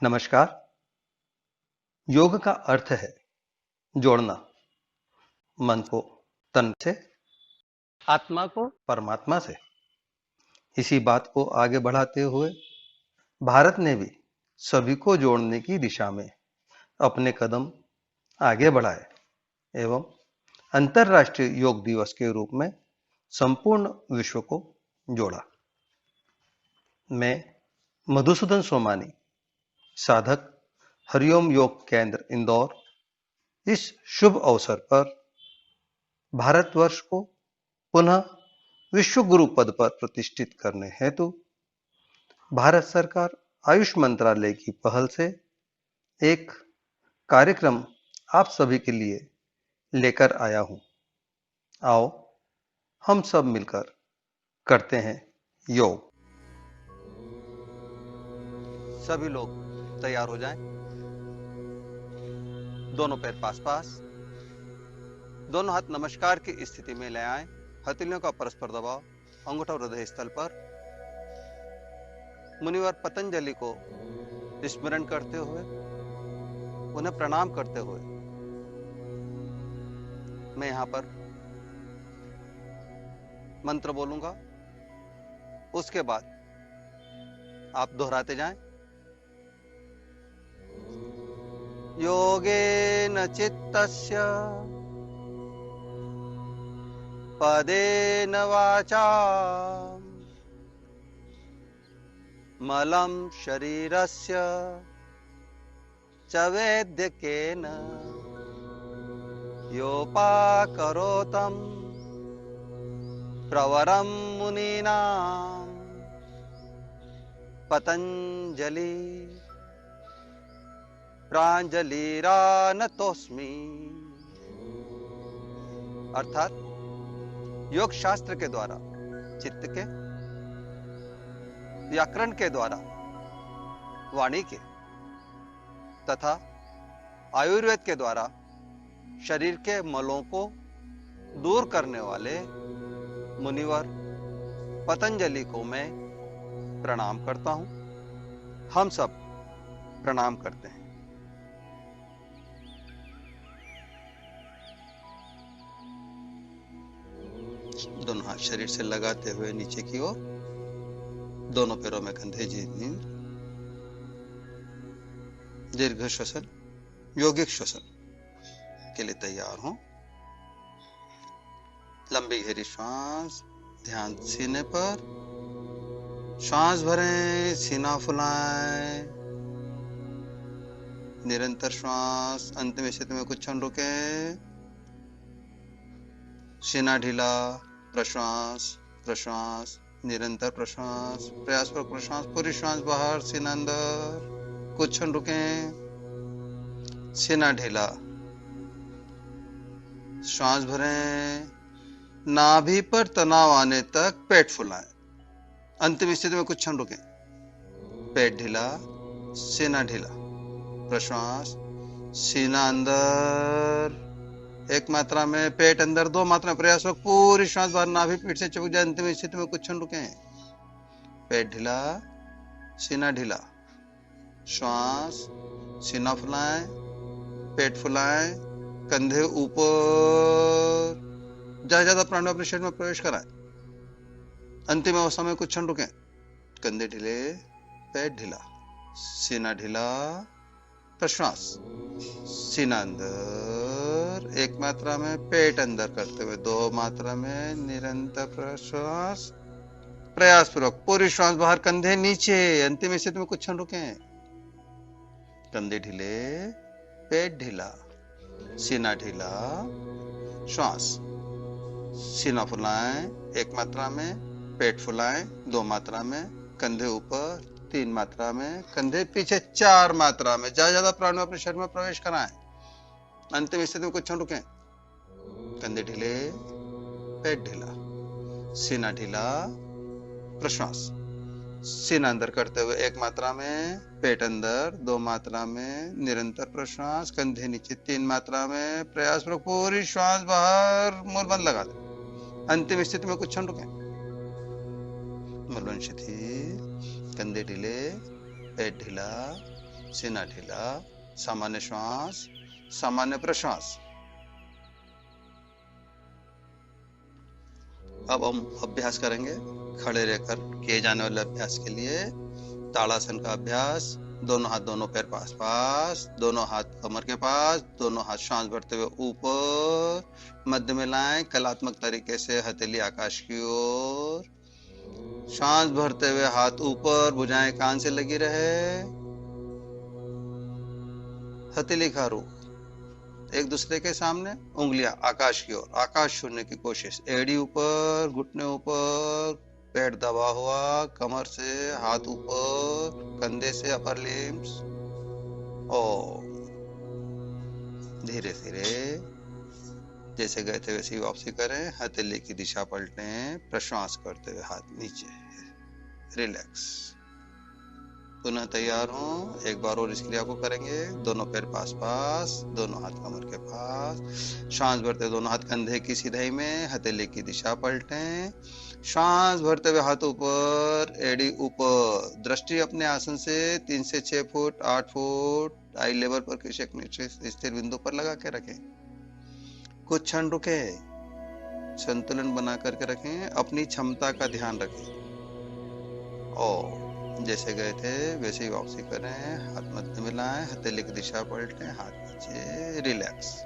नमस्कार। योग का अर्थ है जोड़ना मन को तन से, आत्मा को परमात्मा से। इसी बात को आगे बढ़ाते हुए भारत ने भी सभी को जोड़ने की दिशा में अपने कदम आगे बढ़ाए एवं अंतर्राष्ट्रीय योग दिवस के रूप में संपूर्ण विश्व को जोड़ा। मैं मधुसूदन सोमानी, साधक हरिओम योग केंद्र इंदौर, इस शुभ अवसर पर भारतवर्ष को पुनः विश्व गुरु पद पर प्रतिष्ठित करने हेतु भारत सरकार आयुष मंत्रालय की पहल से एक कार्यक्रम आप सभी के लिए लेकर आया हूं। आओ हम सब मिलकर करते हैं योग। सभी लोग तैयार हो जाएं। दोनों पैर पास पास, दोनों हाथ नमस्कार की स्थिति में ले आएं। हथेलियों का परस्पर दबाव, अंगूठा हृदय स्थल पर। मुनिवर पतंजलि को स्मरण करते हुए, उन्हें प्रणाम करते हुए मैं यहां पर मंत्र बोलूंगा। उसके बाद आप दोहराते जाएं। योगेन चित्तस्य पदेन वाचा मलं शरीरस्य च वैद्यकेन योपाकरोतं प्रवरं मुनीनां पतंजलि प्रांजलिरानतोस्मि। अर्थात योग शास्त्र के द्वारा चित्त के, व्याकरण के द्वारा वाणी के तथा आयुर्वेद के द्वारा शरीर के मलों को दूर करने वाले मुनिवर पतंजलि को मैं प्रणाम करता हूं। हम सब प्रणाम करते हैं। दोनों हाथ शरीर से लगाते हुए नीचे की ओर, दोनों पैरों में कंधे जीत, दीर्घ श्वसन, योगिक श्वसन के लिए तैयार हो। लंबी गहरी श्वास, ध्यान सीने पर। श्वास भरें, सीना फुलाएं, निरंतर श्वास। अंतिम स्थिति में कुछ क्षण रुकें। सीना ढीला, प्रश्वास प्रश्वास, निरंतर प्रश्वास, प्रयासपूर्वक प्रश्वास। पूरी श्वास बाहर, सीना अंदर। कुछ क्षण रुकें। सीना ढीला, श्वास भरें, नाभि पर तनाव आने तक पेट फुलाएं। अंतिम स्थिति में कुछ क्षण रुकें। पेट ढीला, सीना ढीला, प्रश्वास, सीना अंदर एक मात्रा में, पेट अंदर दो मात्रा में। प्रयास हो, पूरी श्वास बाहर, नाभि पीठ से चिपक जाए। अंतिम स्थिति में कुछ क्षण रुकें। पेट ढीला, सीना ढीला, श्वास, सीना फुलाएं, पेट फुलाएं, कंधे ऊपर, ज्यादा प्राण अपने शरीर में प्रवेश कराएं। अंतिम अवस्था में कुछ क्षण रुकें। कंधे ढीले, पेट ढीला, सीना ढीला, प्रश्वास, सीना अंदर एक मात्रा में, पेट अंदर करते हुए दो मात्रा में, निरंतर प्रश्वास। प्रयास पूर्वक पूरी श्वास बाहर, कंधे नीचे। अंतिम स्थिति में कुछ क्षण रुकें। कंधे ढीले, पेट ढीला, सीना ढीला, श्वास, सीना फुलाएं एक मात्रा में, पेट फुलाएं दो मात्रा में, कंधे ऊपर तीन मात्रा में, कंधे पीछे चार मात्रा में। ज्यादा प्राण अपने शरीर में प्रवेश कराएं। अंतिम स्थिति में कुछ क्षण रुकें। कंधे ढीले, पेट ढीला, सीना ढीला, प्रश्वास, सीना अंदर करते हुए एक मात्रा में, पेट अंदर दो मात्रा में, निरंतर प्रश्वास, कंधे नीचे तीन मात्रा में। प्रयास पूर्वक पूरी श्वास बाहर, मूल बंद लगा दें। अंतिम स्थिति में कुछ क्षण रुकें। मूल बंद शिथिल, कंधे ढीले, पेट ढीला, सीना ढीला, सामान्य श्वास, सामान्य प्रश्वास। अब हम अभ्यास करेंगे खड़े रहकर किए जाने वाले अभ्यास के लिए। ताड़ासन का अभ्यास। दोनों हाथ दोनों पैर पास पास, दोनों हाथ कमर के पास, दोनों हाथ श्वास भरते हुए ऊपर, मध्य में लाएं कलात्मक तरीके से, हथेली आकाश की ओर। श्वास भरते हुए हाथ ऊपर, भुजाएं कान से लगी रहे, हथेली का रुख एक दूसरे के सामने, उंगलियां आकाश की ओर, आकाश छूने की कोशिश। एड़ी ऊपर, घुटने ऊपर, पेट दबा हुआ, कमर से हाथ ऊपर, कंधे से अपर लिम्स। और धीरे धीरे जैसे गए थे वैसे ही वापसी करें। हथेली की दिशा पलटें, प्रश्वास करते हुए हाथ नीचे, रिलैक्स। पुनः तैयार हो, एक बार और इस क्रिया को करेंगे। दोनों पैर पास पास, दोनों हाथ कमर के पास, श्वास भरते दोनों हाथ कंधे की सीधाई में, हथेली की दिशा पलटें, श्वास भरते हुए हाथ ऊपर, एड़ी ऊपर। दृष्टि अपने आसन से 3 से 6 फुट, 8 फुट आई लेवल पर किसी एक निश्चित स्थिर बिंदु पर लगा के रखें। कुछ क्षण रुके, संतुलन बना करके रखें, अपनी क्षमता का ध्यान रखें। और जैसे गए थे वैसे ही वापसी करें। हाथ मध्य में लाएं, हथेली की दिशा पलटें, हाथ नीचे, रिलैक्स।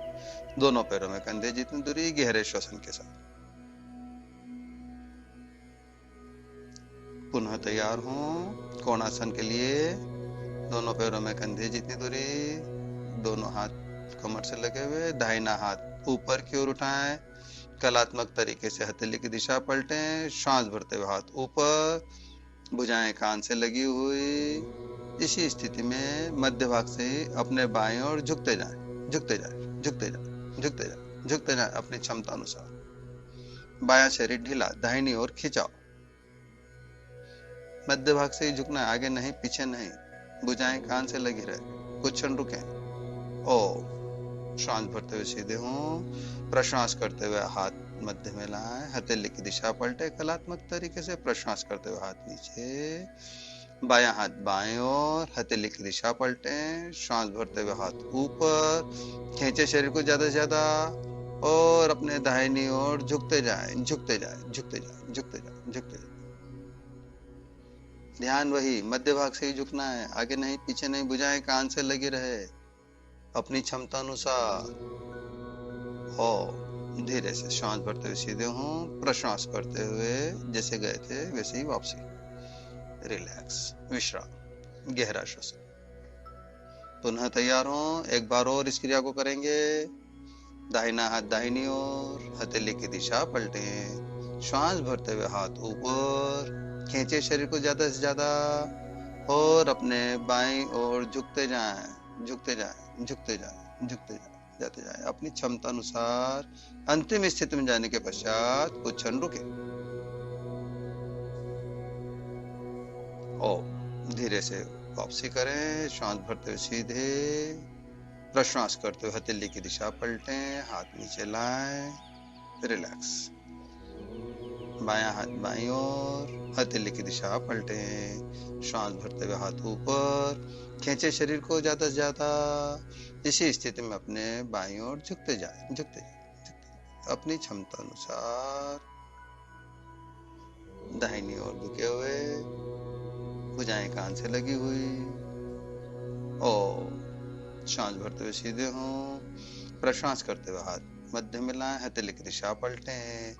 दोनों पैरों में कंधे जितनी दूरी, गहरे श्वसन के साथ। पुनः तैयार हो कोणासन के लिए। दोनों पैरों में कंधे जितनी दूरी, दोनों हाथ कमर से लगे हुए, दाहिना हाथ ऊपर की ओर उठाएं, कलात्मक तरीके से हथेली की दिशा पलटें, श्वास भरते हुए हाथ ऊपर, भुजाएं कान से लगी हुई। इसी स्थिति में मध्य भाग से अपने बाएं ओर झुकते जाएं, झुकते जाएं, झुकते जाएं, झुकते जाएं, झुकते जाएं अपनी क्षमता अनुसार। बायां शरीर ढीला, दाहिनी ओर खिंचाओ। मध्य भाग से ही झुकना है, आगे नहीं पीछे नहीं। भुजाएं कान से लगी रहे। कुछ क्षण रुकें। ओ श्वास भरते हुए सीधे हों, प्रश्वास करते हुए हाथ मध्य में लाएं, हथेली की दिशा पलटे, कलात्मक तरीके से प्रश्वास करते हुए हाथ नीचे, बायां हाथ बाएं ओर, हथेली की दिशा पलटें, श्वास भरते हुए हाथ ऊपर, खींचे शरीर को ज्यादा से ज्यादा, और अपने दाहिनी ओर झुकते जाएं, झुकते जाएं, झुकते जाएं, झुकते जाएं, झुकते जाएं। ध्यान वही मध्य भाग से ही झुकना है, आगे नहीं पीछे नहीं। भुजाएं कान से लगी रहे अपनी क्षमता अनुसार। हो धीरे से श्वास भरते हुए सीधे हों, प्रश्वास करते हुए जैसे गए थे वैसे ही वापसी। रिलैक्स, विश्राम, गहरा श्वसन। पुनः तैयार हो, एक बार और इस क्रिया को करेंगे। दाहिना हाथ दाहिनी ओर, हथेली की दिशा पलटें, श्वास भरते हुए हाथ ऊपर, खींचे शरीर को ज्यादा से ज्यादा, और अपने बाईं ओर झुकते जाएं, झुकते जाएं, झुकते जाएं, झुकते जाएं, जाते जाएं अपनी क्षमता अनुसार। अंतिम स्थिति में जाने के पश्चात कुछ क्षण रुके और धीरे से वापसी करें। श्वास भरते हुए सीधे, प्रश्वास करते हुए हथेली की दिशा पलटें, हाथ नीचे लाएं, रिलैक्स। बायां हाथ बाईं ओर, हथेली की दिशा पलटें, श्वास भरते हुए हाथ ऊपर, खींचे शरीर को ज्यादा से ज्यादा। इसी स्थिति में अपने बाईं ओर झुकते जाएं, झुकते जाएं, झुकते जाएं अपनी क्षमता अनुसार। दाहिनी ओर झुके हुए, भुजाएं कान से लगी हुई, और श्वास भरते हुए सीधे हों, प्रश्वास करते हुए हाथ मध्य में लाएं, हथेली की दिशा पलटें,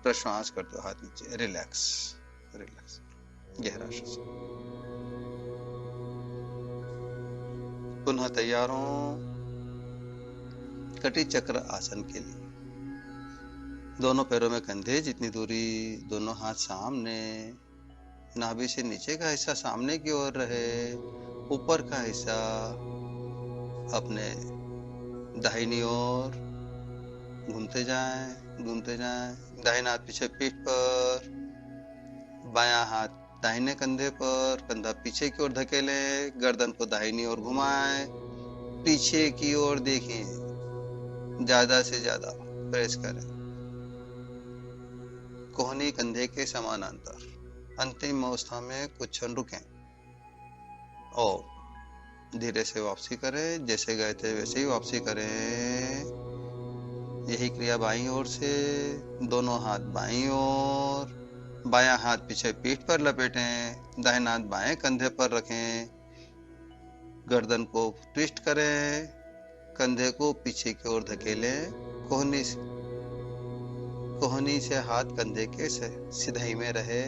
प्रश्वास करते हुए हाथ नीचे, रिलैक्स, रिलैक्स, गहरा श्वसन। पुनः तैयार हो कटी चक्र आसन के लिए। दोनों पैरों में कंधे जितनी दूरी, दोनों हाथ सामने, नाभि से नीचे का हिस्सा सामने की ओर रहे, ऊपर का हिस्सा अपने दाहिनी ओर घूमते जाएं, घूमते जाएं। दाहिना हाथ पीछे पीठ पर, बायां हाथ दाहिने कंधे पर, कंधा पीछे की ओर धकेलें, गर्दन को दाहिनी ओर घुमाएं, पीछे की ओर देखें, ज्यादा से ज्यादा प्रेस करें, कोहनी कंधे के समानांतर। अंतिम अवस्था में कुछ क्षण रुकें और धीरे से वापसी करें, जैसे गए थे वैसे ही वापसी करें। यही क्रिया बाईं ओर से, दोनों हाथ बाईं ओर, बायां हाथ पीछे पीठ पर लपेटें, दाहिना हाथ बाएं कंधे पर रखें, गर्दन को ट्विस्ट करें, कंधे को पीछे की ओर धकेलें, कोहनी से हाथ कंधे के सिधाई में रहे,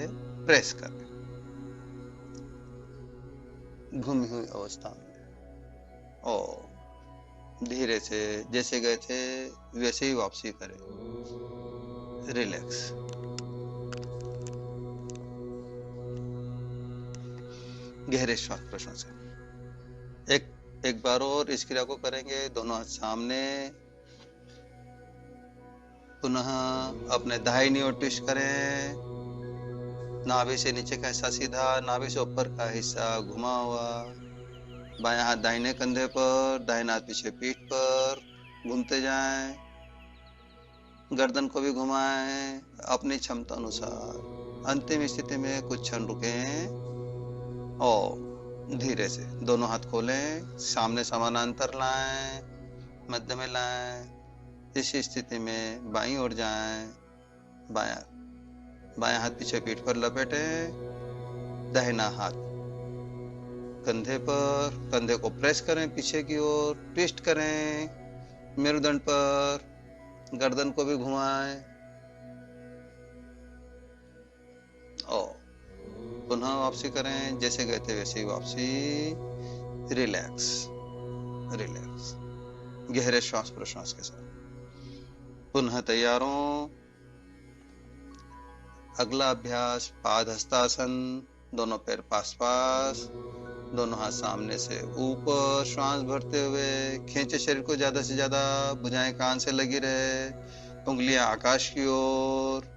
प्रेस करें घूमी हुई अवस्था में। और धीरे से जैसे गए थे वैसे ही वापसी करें, रिलैक्स। गहरे श्वास प्रश्वास से एक बार और इस क्रिया को करेंगे। दोनों हाथ सामने, पुनः अपने दाहिनी ओर ट्विस्ट करें, नाभि से नीचे का हिस्सा सीधा, नाभि से ऊपर का हिस्सा घुमा हुआ, बायां हाथ दाहिने कंधे पर, दाहिना हाथ पीछे पीठ पर, घूमते जाएं, गर्दन को भी घुमाएं अपनी क्षमता अनुसार। अंतिम स्थिति में कुछ क्षण रुकें और धीरे से दोनों हाथ खोलें, सामने समानांतर लाएं, मध्य में लाएं। इस स्थिति में बाईं ओर जाएं, बायां हाथ पीछे पीठ पर लपेटें, दाहिना हाथ कंधे पर, कंधे को प्रेस करें पीछे की ओर, ट्विस्ट करें मेरुदंड पर, गर्दन को भी घुमाएं और पुनः वापसी करें, जैसे गए थे वैसे ही वापसी, रिलैक्स रिलैक्स। गहरे श्वास प्रश्वास के साथ पुनः तैयार हो। अगला अभ्यास पाद हस्तासन, दोनों पैर पास पास, दोनों हाथ सामने से ऊपर, श्वास भरते हुए खींचे शरीर को ज्यादा से ज्यादा, भुजाएं कान से लगी रहे, उंगलियां आकाश की ओर।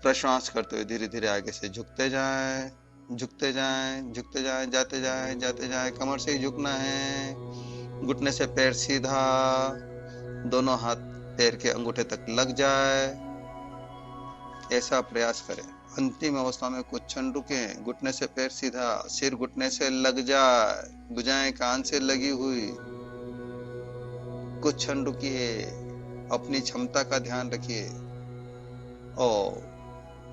प्रश्वास करते हुए धीरे धीरे आगे से झुकते जाएं, झुकते जाएं, झुकते जाएं, जाते जाएं, जाते जाएं। कमर से ही झुकना है, घुटने से पैर सीधा, दोनों हाथ पैर के अंगूठे तक लग जाए, ऐसा प्रयास करें। अंतिम अवस्था में कुछ क्षण रुकें, घुटने से पैर सीधा, सिर घुटने से लग जाए, भुजाएं कान से लगी हुई। कुछ क्षण रुकिए, अपनी क्षमता का ध्यान रखिए और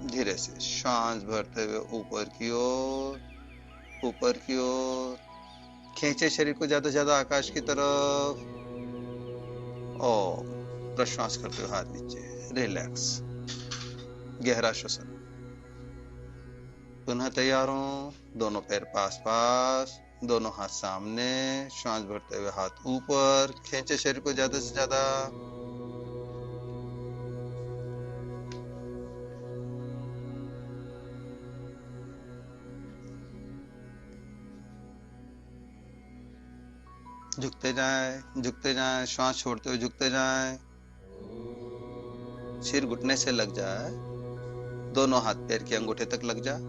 धीरे से श्वास भरते हुए ऊपर की ओर, ऊपर की ओर, खींचे शरीर को ज्यादा से ज्यादा आकाश की तरफ और प्रश्वास करते हुए हाथ नीचे, रिलैक्स। गहरा श्वसन। पुनः तैयार हो, दोनों पैर पास पास, दोनों हाथ सामने, श्वास भरते हुए हाथ ऊपर, खींचे शरीर को ज्यादा से ज्यादा। झुकते जाएं, श्वास छोड़ते हुए झुकते जाएं, सिर घुटने से लग जाए, दोनों हाथ पैर के अंगूठे तक लग जाए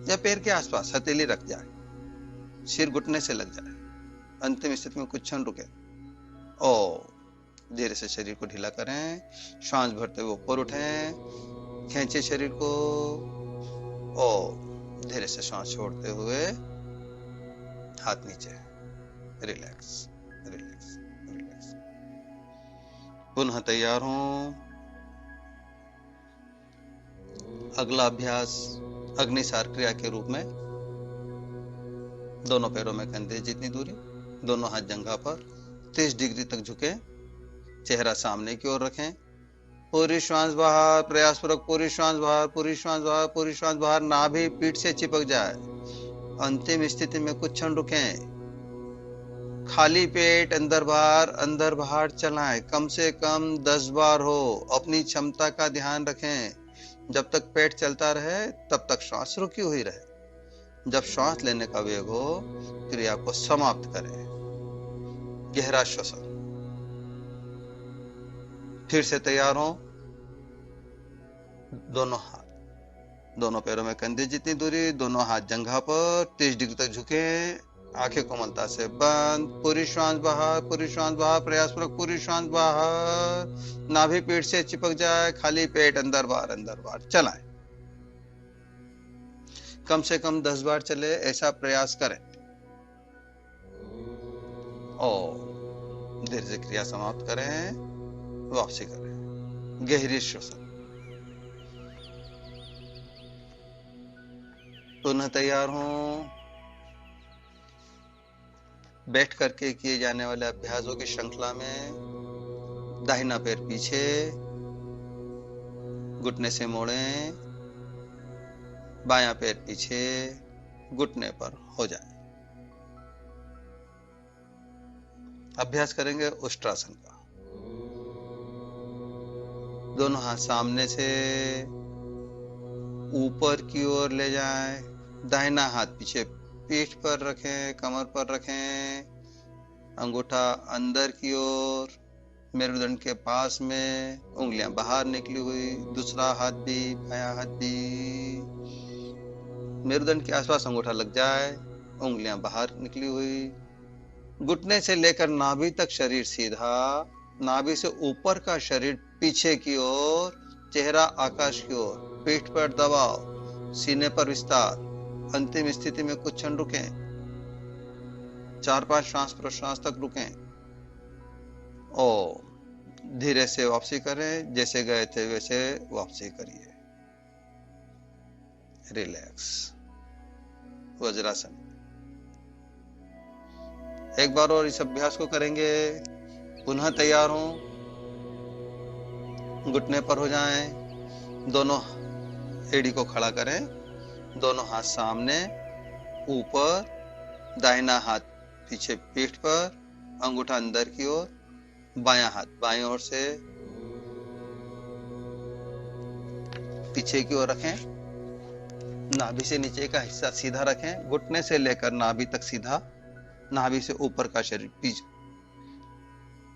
या पैर के आसपास हथेली रख जाए, सिर घुटने से लग जाए। अंतिम स्थिति में कुछ क्षण रुके और धीरे से शरीर को ढीला करें, श्वास भरते हुए ऊपर उठें, खींचे शरीर को और धीरे से श्वास छोड़ते हुए हाथ नीचे, रिलैक्स रिलैक्स रिलैक्स। पुनः तैयार हों। अगला अभ्यास अग्निसार क्रिया के रूप में, दोनों पैरों में कंधे जितनी दूरी, दोनों हाथ जंघा पर 30 डिग्री तक झुके, चेहरा सामने की ओर रखें, पूरी श्वास बाहर, प्रयासपूर्वक पूरी श्वास बाहर, पूरी श्वास बाहर, पूरी श्वास बाहर, नाभि पीठ से चिपक जाए। अंतिम स्थिति में कुछ क्षण रुकें, खाली पेट अंदर बाहर चलाएं, कम से कम 10 बार हो। अपनी क्षमता का ध्यान रखें, जब तक पेट चलता रहे तब तक श्वास रुकी हुई रहे। जब श्वास लेने का वेग हो, क्रिया को समाप्त करें। गहरा श्वसन। फिर से तैयार हो, दोनों हाथ, दोनों पैरों में कंधे जितनी दूरी, दोनों हाथ जंघा पर 30 डिग्री तक झुके, आंखें कोमलता से बंद, पूरी श्वास बाहर, पूरी श्वास बाहर, प्रयासपूर्वक पूरी श्वास बाहर, नाभि पीठ से चिपक जाए, खाली पेट अंदर बाहर चलाएं। कम से कम 10 बार चले, ऐसा प्रयास करें। और धीरे से क्रिया समाप्त करें, वापसी करें, गहरी श्वसन। पुनः तैयार हों। बैठ करके किए जाने वाले अभ्यासों की श्रृंखला में दाहिना पैर पीछे, घुटने से मोड़ें, बायां पैर पीछे, घुटने पर हो जाए। अभ्यास करेंगे उष्ट्रासन का। दोनों हाथ सामने से ऊपर की ओर ले जाएं, दाहिना हाथ पीछे पीठ पर रखें, कमर पर रखें, अंगूठा अंदर की ओर, मेरुदंड के पास में, उंगलियां बाहर निकली हुई, दूसरा हाथ भी, बायां हाथ भी, मेरुदंड के आसपास अंगूठा लग जाए, उंगलियां बाहर निकली हुई, घुटने से लेकर नाभि तक शरीर सीधा, नाभि से ऊपर का शरीर पीछे की ओर, चेहरा आकाश की ओर, पीठ पर दबाव, सीने पर विस्तार। अंतिम स्थिति में कुछ क्षण रुकें, 4-5 श्वास प्रश्वास तक रुकें और धीरे से वापसी करें। जैसे गए थे वैसे वापसी करिए। रिलैक्स। वज्रासन। एक बार और इस अभ्यास को करेंगे। पुनः तैयार हों, घुटने पर हो जाएं, दोनों एड़ी को खड़ा करें, दोनों हाथ सामने ऊपर, दाहिना हाथ पीछे पीठ पर, अंगूठा अंदर की ओर, बायां हाथ बाईं ओर से पीछे की ओर रखें, नाभि से नीचे का हिस्सा सीधा रखें, घुटने से लेकर नाभि तक सीधा, नाभि से ऊपर का शरीर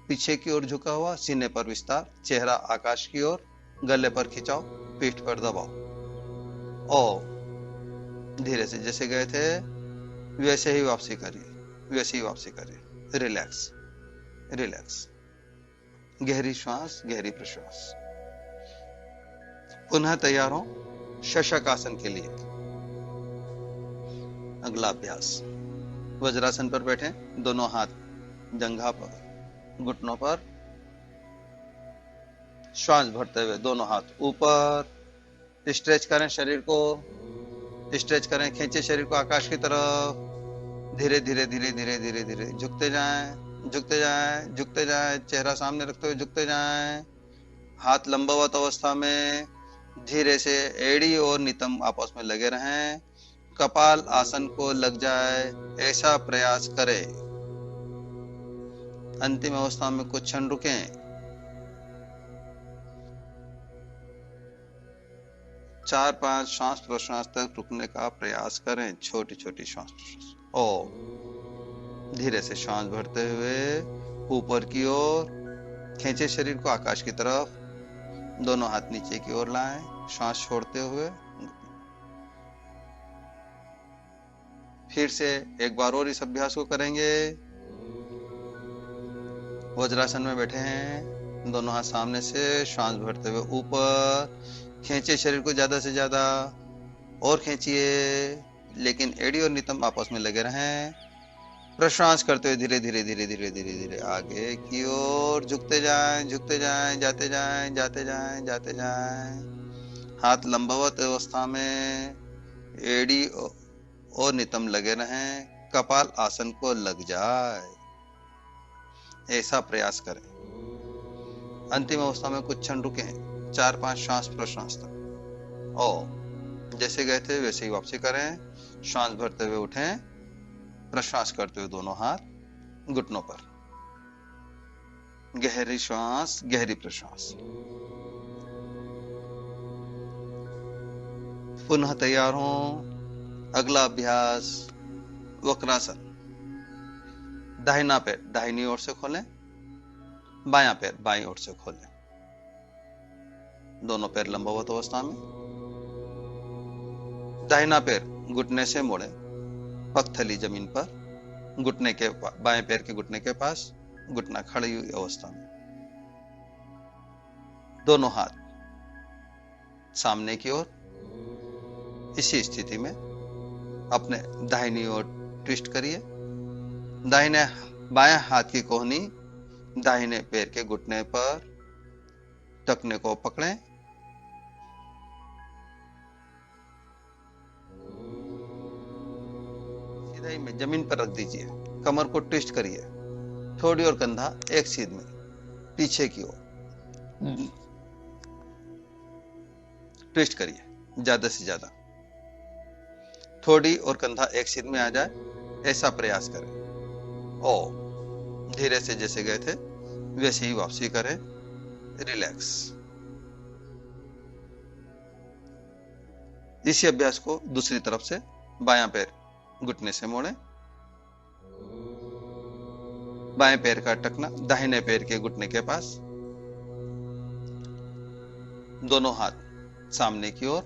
पीछे की ओर झुका हुआ, सीने पर विस्तार, चेहरा आकाश की ओर, गले पर खिंचाव, पीठ पर दबाव और धीरे से जैसे गए थे वैसे ही वापसी करिए, वैसे ही वापसी करिए। Relax, relax. गहरी श्वास, गहरी प्रश्वास। पुनः तैयार हो शशक आसन के लिए। अगला अभ्यास। वज्रासन पर बैठे, दोनों हाथ जंघा पर, घुटनों पर, श्वास भरते हुए दोनों हाथ ऊपर, स्ट्रेच करें शरीर को, स्ट्रेच करें, खींचे शरीर को आकाश की तरफ, धीरे धीरे धीरे धीरे धीरे धीरे झुकते जाएं, झुकते जाएं, झुकते जाएं, चेहरा सामने रखते हुए झुकते जाएं, हाथ लंबवत अवस्था में, धीरे से एड़ी और नितंब आपस में लगे रहें, कपाल आसन को लग जाए ऐसा प्रयास करें। अंतिम अवस्था में कुछ क्षण रुकें, 4-5 श्वास प्रश्वास तक रुकने का प्रयास करें, छोटी छोटी श्वास प्रश्वास और धीरे से श्वास भरते हुए ऊपर की ओर, खींचे शरीर को आकाश की तरफ, दोनों हाथ नीचे की ओर लाएं, श्वास छोड़ते हुए। फिर से एक बार और इस अभ्यास को करेंगे। वज्रासन में बैठे हैं, दोनों हाथ सामने से, श्वास भरते हुए ऊपर, खींचे शरीर को ज्यादा से ज्यादा और खींचिए, लेकिन एड़ी और नितंब आपस में लगे रहें। प्रश्वास करते हुए धीरे धीरे धीरे धीरे धीरे धीरे आगे की ओर झुकते जाएं, झुकते जाएं, जाते जाएं, जाते जाएं, जाते जाएं। हाथ लंबवत अवस्था में, एड़ी और नितंब लगे रहें, कपाल आसन को लग जाए ऐसा प्रयास करें। अंतिम अवस्था में कुछ क्षण रुकें, 4-5 श्वास प्रश्वास तक और जैसे गए थे वैसे ही वापसी करें। श्वास भरते हुए उठें, प्रश्वास करते हुए दोनों हाथ घुटनों पर, गहरी श्वास, गहरी प्रश्वास। पुनः तैयार हों। अगला अभ्यास वक्रासन। दाहिना पैर दाहिनी ओर से खोलें, बायां पैर बाईं ओर से खोलें, दोनों पैर लंबवत अवस्था में, दाहिना पैर घुटने से मोड़े, पगथली जमीन पर, घुटने के बाएं पैर के घुटने के पास, घुटना खड़ी हुई अवस्था में, दोनों हाथ सामने की ओर। इसी स्थिति में अपने दाहिनी ओर ट्विस्ट करिए, दाहिने बाएं हाथ की कोहनी दाहिने पैर के घुटने पर, टखने को पकड़ें, सीधाई में जमीन पर रख दीजिए, कमर को ट्विस्ट करिए, ठोड़ी और कंधा एक सीध में पीछे की ओर ट्विस्ट करिए ज्यादा से ज्यादा, ठोड़ी और कंधा एक सीध में आ जाए ऐसा प्रयास करें और धीरे से जैसे गए थे वैसे ही वापसी करें, रिलैक्स। इसी अभ्यास को दूसरी तरफ से बायां पैर घुटने से मोड़ें, बाएं पैर का टखना दाहिने पैर के घुटने के पास, दोनों हाथ सामने की ओर,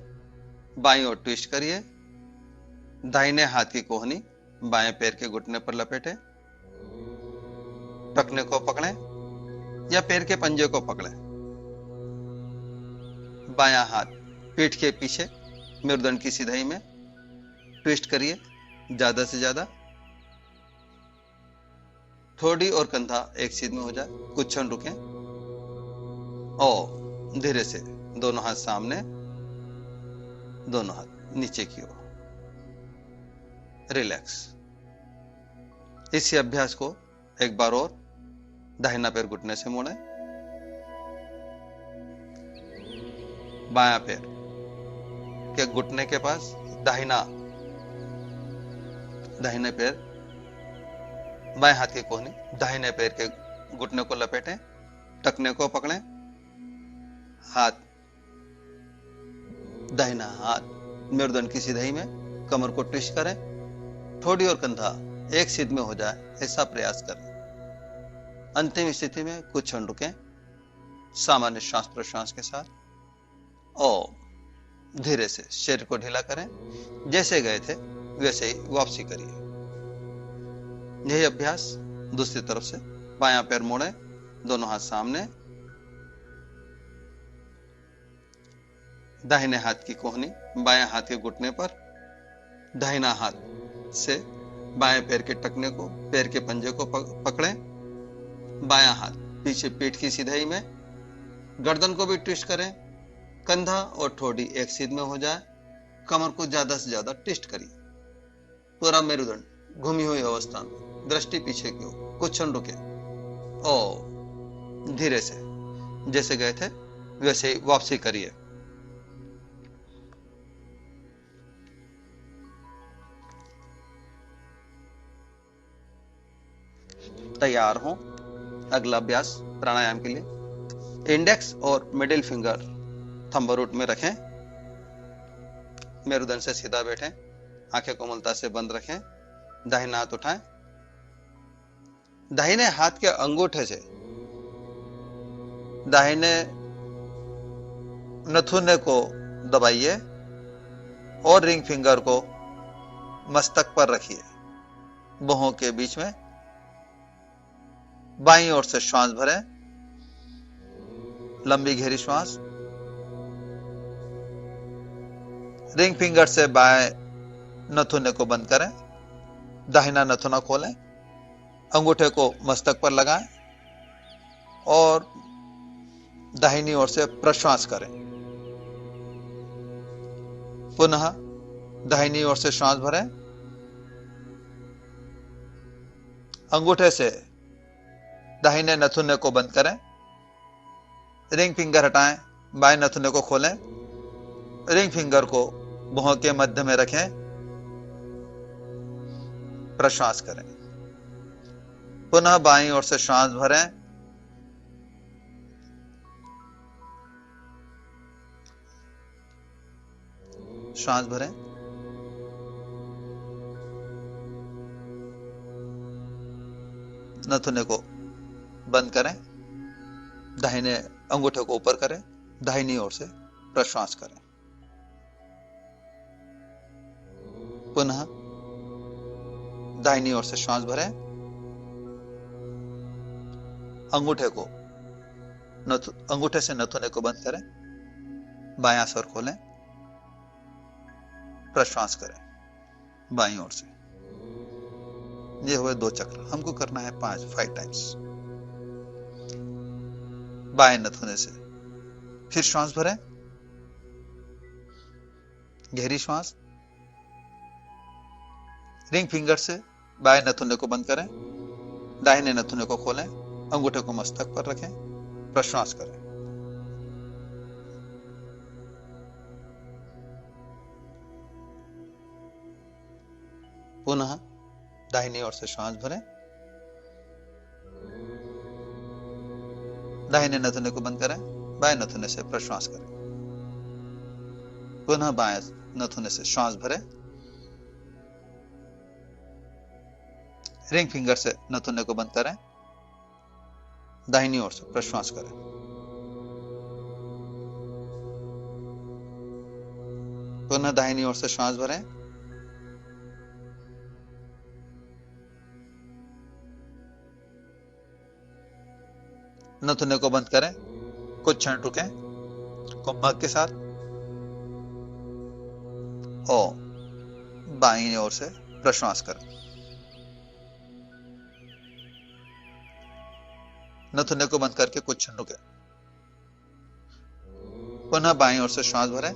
बाईं ओर ट्विस्ट करिए, दाहिने हाथ की कोहनी बाएं पैर के घुटने पर लपेटें, टखने को पकड़ें या पैर के पंजे को पकड़ें, बायां हाथ पीठ के पीछे मेरुदंड की सीधाई में ट्विस्ट करिए ज्यादा से ज्यादा, ठोड़ी और कंधा एक सीध में हो जाए, कुछ क्षण रुकें और धीरे से दोनों हाथ सामने, दोनों हाथ नीचे की ओर, रिलैक्स। इसी अभ्यास को एक बार और दाहिना पैर घुटने से मोड़ें, बायां पैर के घुटने के पास दाहिने पैर, बाएं हाथ की कोहनी दाहिने पैर के घुटने को लपेटें, टखने को पकड़ें, हाथ दाहिना हाथ मेरुदंड की सीधाई में, कमर को ट्विस्ट करें, ठोड़ी और कंधा एक सीध में हो जाए ऐसा प्रयास करें। अंतिम स्थिति में कुछ क्षण रुकें सामान्य श्वास प्रश्वास के साथ और धीरे से शरीर को ढीला करें, जैसे गए थे वैसे ही वापसी करिए। यही अभ्यास दूसरी तरफ से बायां पैर मोड़ें, दोनों हाथ सामने, दाहिने हाथ की कोहनी बायां हाथ के घुटने पर, दाहिना हाथ से बाएं पैर के टखने को पैर के पंजे को पकड़ें, बायां हाथ पीछे पीठ की सीधाई में, गर्दन को भी ट्विस्ट करें, कंधा और ठोड़ी एक सीध में हो जाए, कमर को ज्यादा से ज्यादा ट्विस्ट करिए, पूरा मेरुदंड घूमी हुई अवस्था में, दृष्टि पीछे की ओर, कुछ क्षण रुके और धीरे से जैसे गए थे वैसे ही वापसी करिए। तैयार हो अगला अभ्यास प्राणायाम के लिए। इंडेक्स और मिडिल फिंगर थंब रूट में रखें, मेरुदंड से सीधा बैठें, आंखें कोमलता से बंद रखें, दाहिना हाथ उठाएं, दाहिने हाथ के अंगूठे से दाहिने नथुने को दबाइए और रिंग फिंगर को मस्तक पर रखिए, बाहों के बीच में। बाईं ओर से श्वास भरें, लंबी गहरी श्वास, रिंग फिंगर से बाएं नथुने को बंद करें, दाहिना नथुना खोलें, अंगूठे को मस्तक पर लगाएं और दाहिनी ओर से प्रश्वास करें। पुनः दाहिनी ओर से श्वास भरें, अंगूठे से दाहिने नथुने को बंद करें, रिंग फिंगर हटाएं, बाएं नथुने को खोलें, रिंग फिंगर को भौं के मध्य में रखें, प्रश्वास करें। पुनः बाईं ओर से श्वास भरें, श्वास भरें, नथुने को बंद करें, दाहिने अंगूठे को ऊपर करें, दाहिनी ओर से प्रश्वास करें। पुनः दाहिनी ओर से श्वास भरें, अंगूठे से नथुने को बंद करें, बायां स्वर खोलें, प्रश्वास करें बाईं ओर से। ये हुए 2 चक्र, हमको करना है 5 टाइम्स। बाएं नथुने से फिर श्वास भरें, गहरी श्वास। रिंग फिंगर से बाएं नथुने को बंद करें, दाहिने नथुने को खोलें, अंगूठे को मस्तक पर रखें, प्रश्वास करें। पुनः दाहिनी ओर से श्वास भरें, दाहिने नथुने को बंद करें, बाएं नथुने से प्रश्वास करें। पुनः बाएं नथुने से श्वास भरें, रिंग फिंगर से नथुने को बंद करें, दाहिनी ओर से प्रश्वास करें। पुनः दाहिनी ओर से श्वास भरें, नथुने को बंद करें, कुछ क्षण रुकें, कुंभक के साथ, और बाईं ओर से प्रश्वास करें। नथुने को बंद करके कुछ क्षण रुकें, पुनः बाईं ओर से श्वास भरें,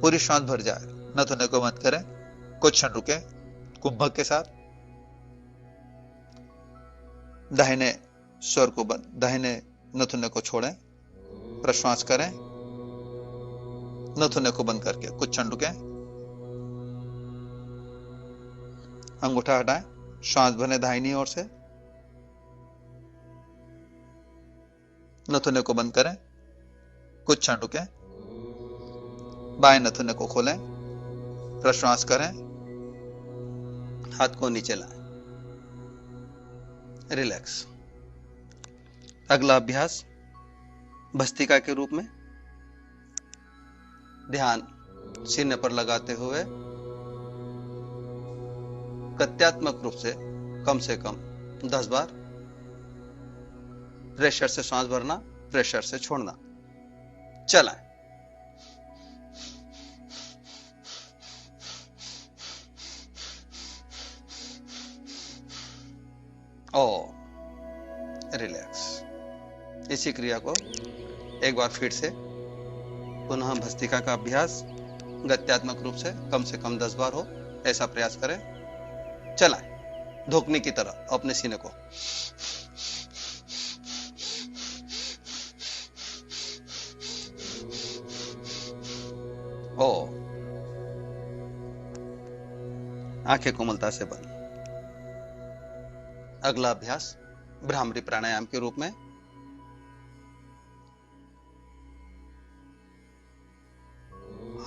पूरी श्वास भर जाए, नथुने को बंद करें, कुछ क्षण रुकें, कुंभक के साथ, दाहिने स्वर को बंद, दाहिने नथुने को छोड़ें, प्रश्वास करें, नथुने को बंद करके कुछ क्षण रुकें, अंगूठा हटाएं, श्वास भरें दाहिनी ओर से, नथुने को बंद करें, कुछ क्षण रुकें, बाएं नथुने को खोलें, प्रश्वास करें, हाथ को नीचे लाएं, रिलैक्स। अगला अभ्यास भस्त्रिका के रूप में, ध्यान सीने पर लगाते हुए प्रत्यात्मक रूप से कम 10 बार प्रेशर से सांस भरना, प्रेशर से छोड़ना। चलाएं। और रिलैक्स। इसी क्रिया को एक बार फिर से पुनः भस्त्रिका का अभ्यास गत्यात्मक रूप से कम 10 बार हो, ऐसा प्रयास करें। चलाएं धोखने की तरह अपने सीने को। ओ आंखें कोमलता से बंद। अगला अभ्यास भ्रामरी प्राणायाम के रूप में,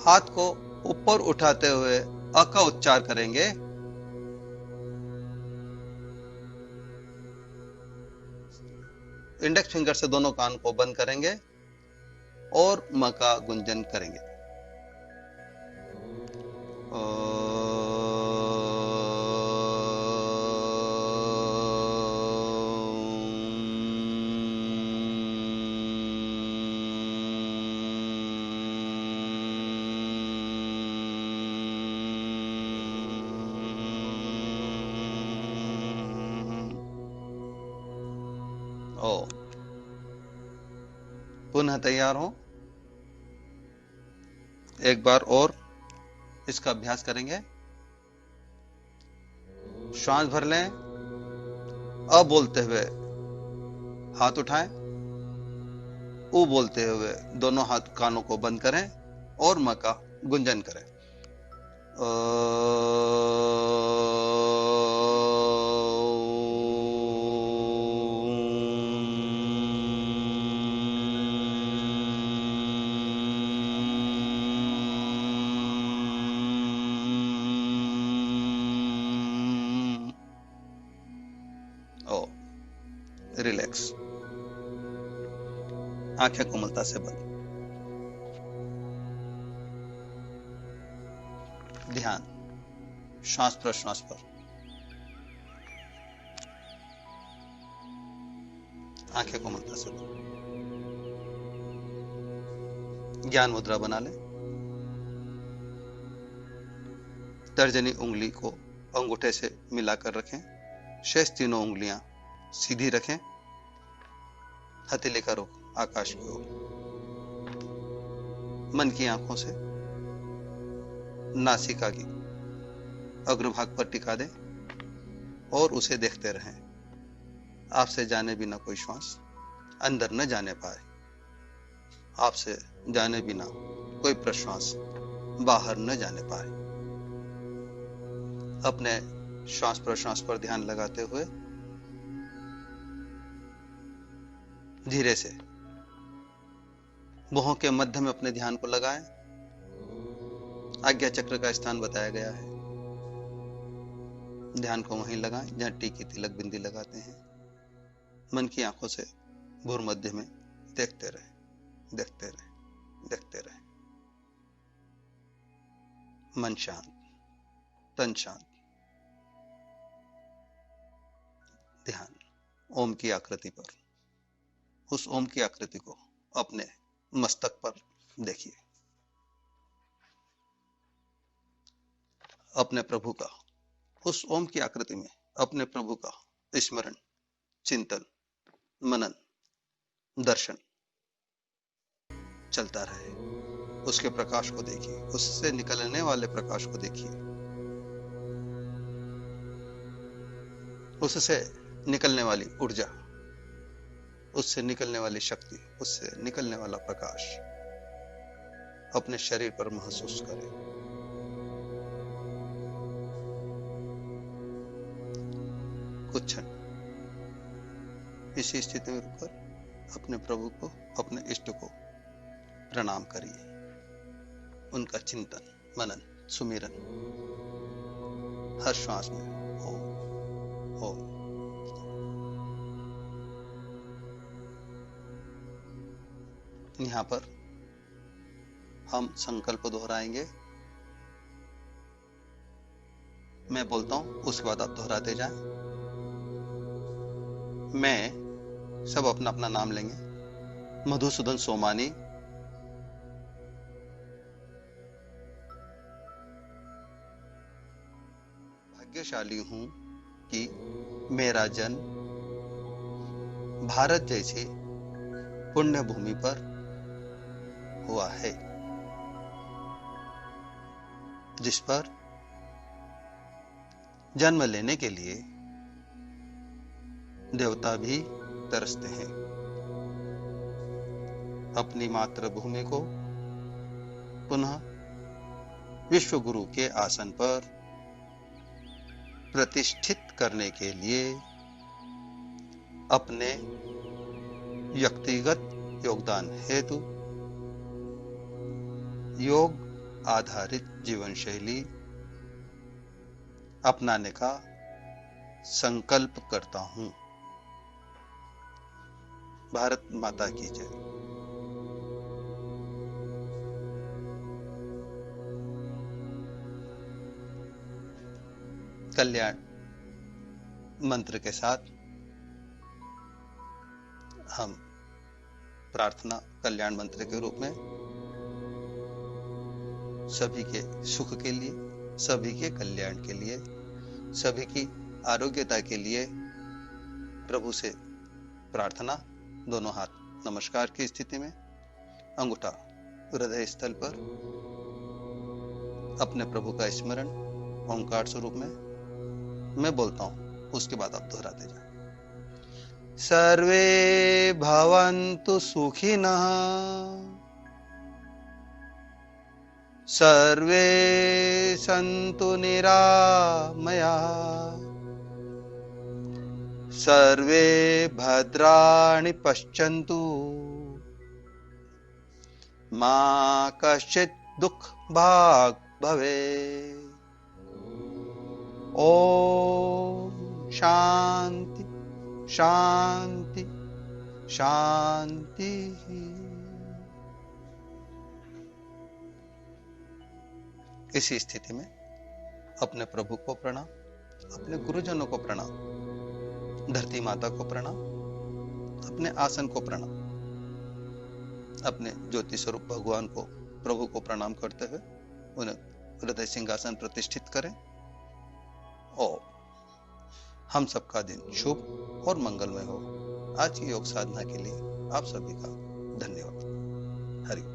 हाथ को ऊपर उठाते हुए अ का उच्चार करेंगे। इंडेक्स फिंगर से दोनों कान को बंद करेंगे और म का गुंजन करेंगे। पुनः तैयार हो, एक बार और इसका अभ्यास करेंगे। श्वास भर लें, अ बोलते हुए हाथ उठाएं, उ बोलते हुए दोनों हाथ कानों को बंद करें और म का गुंजन करें। रिलैक्स। आंखें कोमलता से बंद। ध्यान श्वास प्रश्वास पर। आंखें कोमलता से बंद। ज्ञान मुद्रा बना लें। तर्जनी उंगली को अंगूठे से मिलाकर रखें। शेष तीनों उंगलियां सीधी रखें। हथेली का रुख आकाश की ओर। मन की आंखों से नासिका की अग्रभाग पर टिका दें और उसे देखते रहें। आपसे जाने बिना कोई श्वास अंदर न जाने पाए। आपसे जाने बिना कोई प्रश्वास बाहर न जाने पाए। अपने श्वास प्रश्वास पर ध्यान लगाते हुए धीरे से भुहों के मध्य में अपने ध्यान को लगाएं। आज्ञा चक्र का स्थान बताया गया है। ध्यान को वहीं लगाएं जहां टीकी तिलक बिंदी लगाते हैं। मन की आंखों से भूर मध्य में देखते रहे, देखते रहे, देखते रहे। मन शांत, तन शांत। ध्यान ओम की आकृति पर। उस ओम की आकृति को अपने मस्तक पर देखिए। अपने प्रभु का, उस ओम की आकृति में अपने प्रभु का स्मरण, चिंतन, मनन, दर्शन चलता रहे। उसके प्रकाश को देखिए, उससे निकलने वाले प्रकाश को देखिए, उससे निकलने वाली ऊर्जा, उससे निकलने वाली शक्ति, उससे निकलने वाला प्रकाश अपने शरीर पर महसूस करें। कुछ क्षण इसी स्थिति में रुककर अपने प्रभु को, अपने इष्ट को प्रणाम करिए। उनका चिंतन, मनन, सुमिरन हर श्वास में ओम ओम। यहां पर हम संकल्प दोहराएंगे। मैं बोलता हूं, उसके बाद आप दोहराते जाएं। मैं, सब अपना अपना नाम लेंगे। मधुसूदन सोमानी, भाग्यशाली हूं कि मेरा जन्म भारत जैसी पुण्य भूमि पर हुआ है, जिस पर जन्म लेने के लिए देवता भी तरसते हैं। अपनी मातृभूमि को पुनः विश्व गुरु के आसन पर प्रतिष्ठित करने के लिए अपने व्यक्तिगत योगदान हेतु योग आधारित जीवन शैली अपनाने का संकल्प करता हूं। भारत माता की जय। कल्याण मंत्र के साथ हम प्रार्थना कल्याण मंत्र के रूप में सभी के सुख के लिए, सभी के कल्याण के लिए, सभी की आरोग्यता के लिए प्रभु से प्रार्थना। दोनों हाथ नमस्कार की स्थिति में, अंगूठा हृदय स्थल पर, अपने प्रभु का स्मरण ओंकार स्वरूप में। मैं बोलता हूं, उसके बाद आप दोहराते जाएं। सर्वे भवन्तु सुखिनः, सर्वे सन्तु निरामयाः, सर्वे भद्राणि पश्यन्तु, मा कश्चित् दुःख भाग् भवेत्। ओम शांति शांति शांति। इसी स्थिति में अपने प्रभु को प्रणाम, अपने गुरुजनों को प्रणाम, धरती माता को प्रणाम, अपने आसन को प्रणाम, अपने ज्योति स्वरूप भगवान को, प्रभु को प्रणाम करते हुए उन्हें हृदय सिंहासन प्रतिष्ठित करें और हम सबका दिन शुभ और मंगलमय हो। आज की योग साधना के लिए आप सभी का धन्यवाद। हरि